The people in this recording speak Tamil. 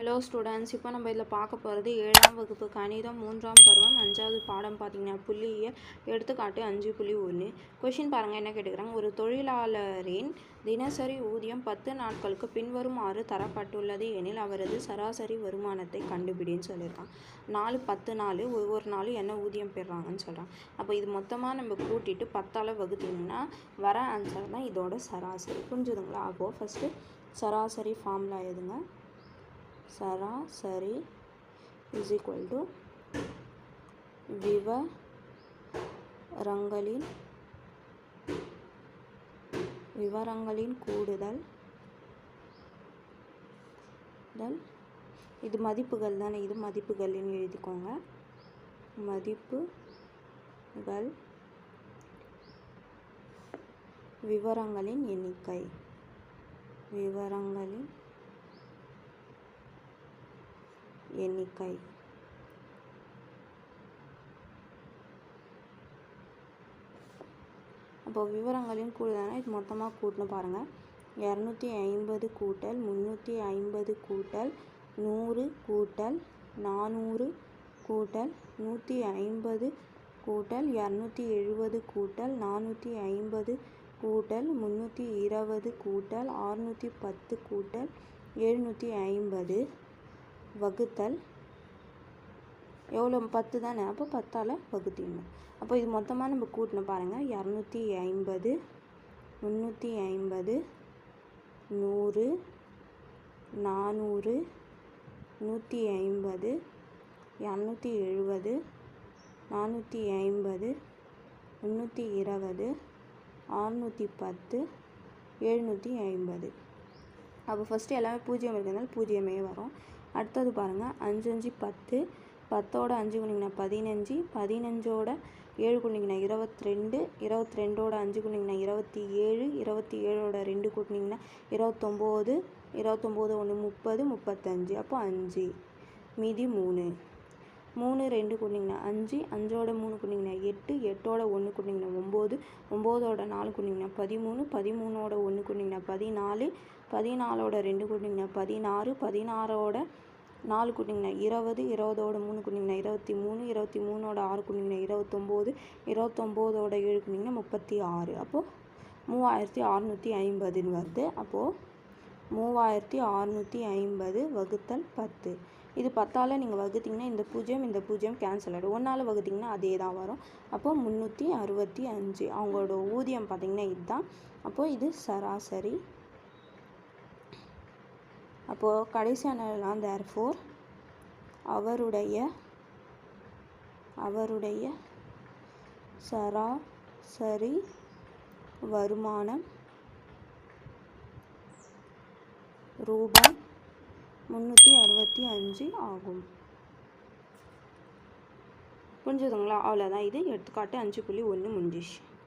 ஹலோ ஸ்டூடெண்ட்ஸ், இப்போ நம்ம இதில் பார்க்க போகிறது 7ஆம் வகுப்பு கணிதம் 3ஆம் பருவம் 5வது பாடம் பார்த்தீங்கன்னா புள்ளியியல். எடுத்துக்காட்டு 5.1. கொஷின் பாருங்கள், என்ன கேட்டுக்கிறாங்க. ஒரு தொழிலாளரின் தினசரி ஊதியம் 10 நாட்களுக்கு பின்வருமாறு தரப்பட்டுள்ளது எனில் அவரது சராசரி வருமானத்தை கண்டுபிடின்னு சொல்லியிருக்காங்க. 10 நாள், ஒவ்வொரு நாளும் என்ன ஊதியம் பெறுறாங்கன்னு சொல்கிறாங்க. அப்போ இது மொத்தமாக நம்ம கூட்டிட்டு 10ஆல் வகுத்திங்கன்னா வர ஆன்சர் தான் இதோட சராசரி. புரிஞ்சுதுங்களா? அப்போது ஃபஸ்ட்டு சராசரி ஃபார்முலா எதுங்க? சராசரி இஸ் ஈக்குவல் டு விவரங்களின் கூடுதல், இது மதிப்புகள் தானே, இது மதிப்புகள்னு எழுதிக்கோங்க. மதிப்புகள் விவரங்களின் எண்ணிக்கை, அப்போ விவரங்களின் கூடுதல்னா இது மொத்தமாக கூட்டணும் பாருங்கள். 250 கூட்டல் 350 கூட்டல் 100 கூட்டல் 400 கூட்டல் 150 கூட்டல் 270 கூட்டல் 450 கூட்டல் 320 கூட்டல் 610 கூட்டல் 750 வகுத்தல் எவ்வளோ? 10 தானே. அப்போ 10ஆல் வகுத்திடணும். அப்போ இது மொத்தமாக நம்ம கூட்டணும் பாருங்கள். 250 350 100 400 150 270 450 320 610 750. அப்போ ஃபஸ்ட்டு எல்லாமே பூஜ்ஜியம் இருக்கிறதுனால பூஜ்ஜியமே வரும். அடுத்தது பாருங்கள். 5 5 10, 10ஓட 5 குணிங்கன்னா 15, 15ஓட 7 குணிங்கன்னா 22, 22ஓட 5 குணிங்கன்னா 27, 27ஓட 2 கூட்டினீங்கன்னா 29, 29 1 30, 35. அப்போ 5 மீதி 3, 2 கூட்டினீங்கன்னா 5, 5ஓட 3 கூட்டினீங்கன்னா 8, 8ஓட 1 கூட்டினீங்கன்னா 9, 9ஓட 4 கூட்டினீங்கன்னா 13, 13ஓட 1 கூட்டினீங்கன்னா 14, 14ஓட 2 கூட்டினீங்கன்னா 16, 16ஓட 4 கூட்டிங்கன்னா 20, 20ஓட 3 கூட்டிங்கன்னா 23, 23ஓட 6 கூட்டிங்கன்னா 29, 29ஓட 7 கூட்டிங்கன்னா 36. அப்போது 3650ன்னு வருது. அப்போது 3650 வகுத்தல் 10. இது 10ஆல் நீங்கள் வகுத்திங்கன்னா இந்த பூஜ்ஜியம் கேன்சல் ஆகிடும். 1ஆல் வகுத்திங்கன்னா அதே தான் வரும். அப்போது 365. அவங்களோட ஊதியம் பார்த்திங்கன்னா இதுதான். அப்போது இது சராசரி. அப்போது கடைசியானலாம் therefore அவருடைய சராசரி வருமானம் ரூபாய் 365 ஆகும். புரிஞ்சுதுங்களா? அவ்வளோதான். இது எடுத்துக்காட்டு 5.1 முடிஞ்சிச்சு.